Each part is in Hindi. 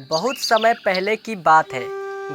बहुत समय पहले की बात है।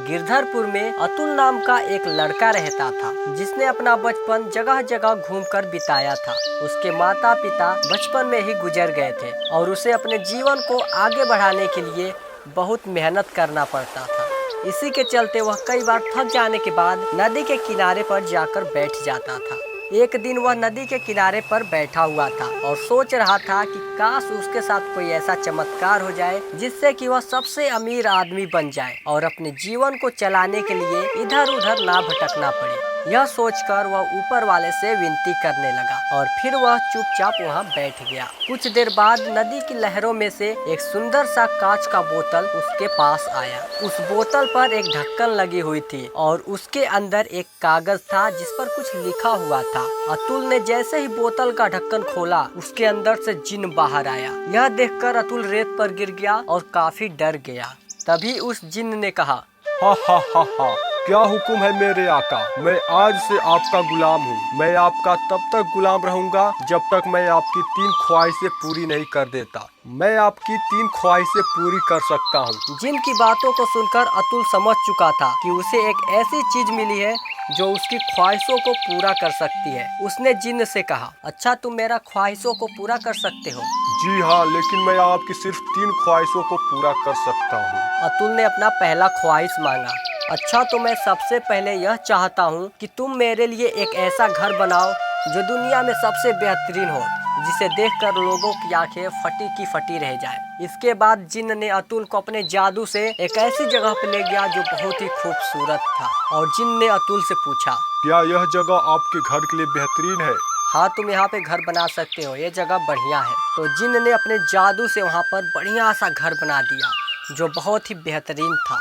गिरधरपुर में अतुल नाम का एक लड़का रहता था, जिसने अपना बचपन जगह जगह घूमकर बिताया था। उसके माता पिता बचपन में ही गुजर गए थे और उसे अपने जीवन को आगे बढ़ाने के लिए बहुत मेहनत करना पड़ता था। इसी के चलते वह कई बार थक जाने के बाद नदी के किनारे पर जाकर बैठ जाता था। एक दिन वह नदी के किनारे पर बैठा हुआ था और सोच रहा था कि काश उसके साथ कोई ऐसा चमत्कार हो जाए जिससे कि वह सबसे अमीर आदमी बन जाए और अपने जीवन को चलाने के लिए इधर उधर ना भटकना पड़े। यह सोचकर वह ऊपर वाले से विनती करने लगा और फिर वह चुपचाप वहां बैठ गया। कुछ देर बाद नदी की लहरों में से एक सुंदर सा कांच का बोतल उसके पास आया। उस बोतल पर एक ढक्कन लगी हुई थी और उसके अंदर एक कागज था जिस पर कुछ लिखा हुआ था। अतुल ने जैसे ही बोतल का ढक्कन खोला, उसके अंदर से जिन बाहर आया। यह देखकर अतुल रेत पर गिर गया और काफी डर गया। तभी उस जिन ने कहा, हा हा हा हा, क्या हुक्म है मेरे आका। मैं आज से आपका गुलाम हूँ। मैं आपका तब तक गुलाम रहूंगा जब तक मैं आपकी 3 ख्वाहिशें पूरी नहीं कर देता। मैं आपकी 3 ख्वाहिशें पूरी कर सकता हूँ। जिन की बातों को सुनकर अतुल समझ चुका था कि उसे एक ऐसी चीज मिली है जो उसकी ख्वाहिशों को पूरा कर सकती है। उसने जिन से कहा, अच्छा तुम मेरा ख्वाहिशों को पूरा कर सकते हो? जी हाँ, लेकिन मैं आपकी सिर्फ 3 ख्वाहिशों को पूरा कर सकता हूँ। अतुल ने अपना पहला ख्वाहिश मांगा। अच्छा तो मैं सबसे पहले यह चाहता हूँ कि तुम मेरे लिए एक ऐसा घर बनाओ जो दुनिया में सबसे बेहतरीन हो, जिसे देखकर लोगों की आंखें फटी की फटी रह जाए। इसके बाद जिन ने अतुल को अपने जादू से एक ऐसी जगह पर ले गया जो बहुत ही खूबसूरत था और जिन ने अतुल से पूछा, क्या यह जगह आपके घर के लिए बेहतरीन है? हाँ तुम यहाँ पे घर बना सकते हो, ये जगह बढ़िया है। तो जिन ने अपने जादू से वहाँ पर बढ़िया सा घर बना दिया जो बहुत ही बेहतरीन था।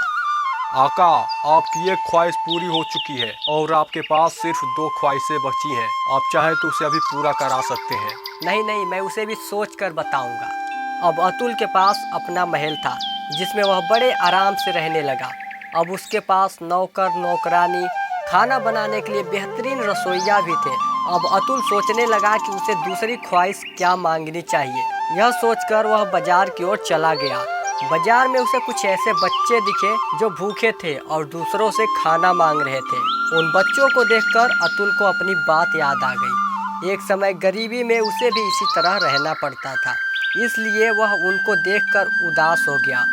आका, आपकी एक ख्वाहिश पूरी हो चुकी है और आपके पास सिर्फ 2 ख्वाहिशें बची हैं। आप चाहें तो उसे अभी पूरा करा सकते हैं। नहीं नहीं, मैं उसे भी सोच कर बताऊंगा। अब अतुल के पास अपना महल था जिसमें वह बड़े आराम से रहने लगा। अब उसके पास नौकर नौकरानी, खाना बनाने के लिए बेहतरीन रसोइया भी थे। अब अतुल सोचने लगा कि उसे दूसरी ख्वाहिश क्या मांगनी चाहिए। यह सोचकर वह बाजार की ओर चला गया। बाजार में उसे कुछ ऐसे बच्चे दिखे जो भूखे थे और दूसरों से खाना मांग रहे थे। उन बच्चों को देखकर अतुल को अपनी बात याद आ गई। एक समय गरीबी में उसे भी इसी तरह रहना पड़ता था, इसलिए वह उनको देखकर उदास हो गया।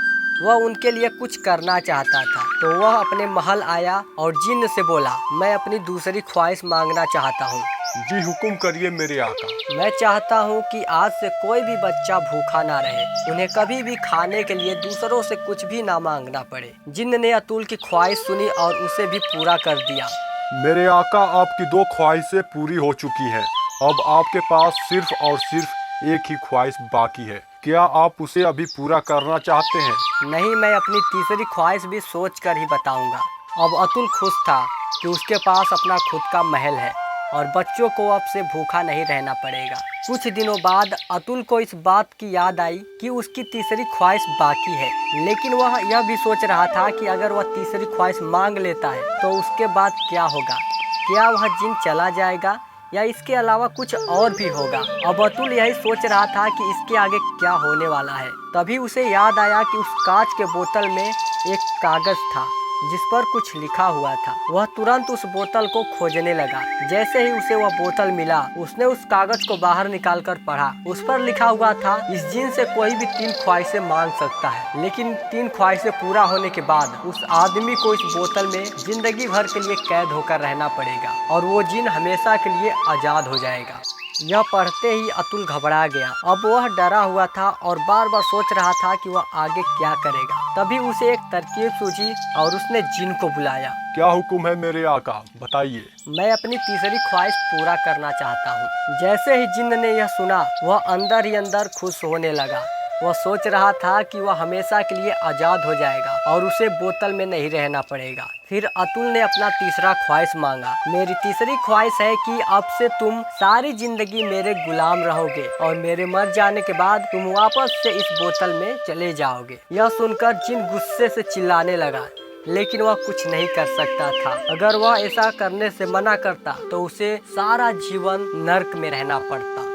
वह उनके लिए कुछ करना चाहता था, तो वह अपने महल आया और जिन्न से बोला, मैं अपनी दूसरी ख्वाहिश मांगना चाहता हूँ। जी हुक्म करिए मेरे आका। मैं चाहता हूँ कि आज से कोई भी बच्चा भूखा ना रहे, उन्हें कभी भी खाने के लिए दूसरों से कुछ भी ना मांगना पड़े। जिन्न ने अतुल की ख्वाहिश सुनी और उसे भी पूरा कर दिया। मेरे आका, आपकी 2 ख्वाहिशें पूरी हो चुकी हैं। अब आपके पास सिर्फ और सिर्फ एक ही ख्वाहिश बाकी है। क्या आप उसे अभी पूरा करना चाहते हैं? नहीं, मैं अपनी तीसरी ख्वाहिश भी सोच कर ही बताऊंगा। अब अतुल खुश था कि उसके पास अपना खुद का महल है और बच्चों को अब से भूखा नहीं रहना पड़ेगा। कुछ दिनों बाद अतुल को इस बात की याद आई कि उसकी तीसरी ख्वाहिश बाकी है, लेकिन वह यह भी सोच रहा था कि अगर वह तीसरी ख्वाहिश मांग लेता है तो उसके बाद क्या होगा। क्या वह जिन चला जाएगा या इसके अलावा कुछ और भी होगा। अब अतुल यही सोच रहा था कि इसके आगे क्या होने वाला है। तभी उसे याद आया कि उस कांच के बोतल में एक कागज था जिस पर कुछ लिखा हुआ था। वह तुरंत उस बोतल को खोजने लगा। जैसे ही उसे वह बोतल मिला, उसने उस कागज को बाहर निकालकर पढ़ा। उस पर लिखा हुआ था, इस जिन से कोई भी 3 ख्वाहिशें मांग सकता है, लेकिन 3 ख्वाहिशें पूरा होने के बाद उस आदमी को इस बोतल में जिंदगी भर के लिए कैद होकर रहना पड़ेगा और वो जिन हमेशा के लिए आजाद हो जाएगा। यह पढ़ते ही अतुल घबरा गया। अब वह डरा हुआ था और बार बार सोच रहा था कि वह आगे क्या करेगा। तभी उसे एक तरकीब सूझी और उसने जिन को बुलाया। क्या हुक्म है मेरे आका, बताइए। मैं अपनी तीसरी ख्वाहिश पूरा करना चाहता हूँ। जैसे ही जिन ने यह सुना, वह अंदर ही अंदर खुश होने लगा। वह सोच रहा था कि वह हमेशा के लिए आज़ाद हो जाएगा और उसे बोतल में नहीं रहना पड़ेगा। फिर अतुल ने अपना तीसरा ख्वाहिश मांगा। मेरी तीसरी ख्वाहिश है कि अब से तुम सारी जिंदगी मेरे गुलाम रहोगे और मेरे मर जाने के बाद तुम वापस से इस बोतल में चले जाओगे। यह सुनकर जिन गुस्से से चिल्लाने लगा, लेकिन वह कुछ नहीं कर सकता था। अगर वह ऐसा करने से मना करता तो उसे सारा जीवन नर्क में रहना पड़ता।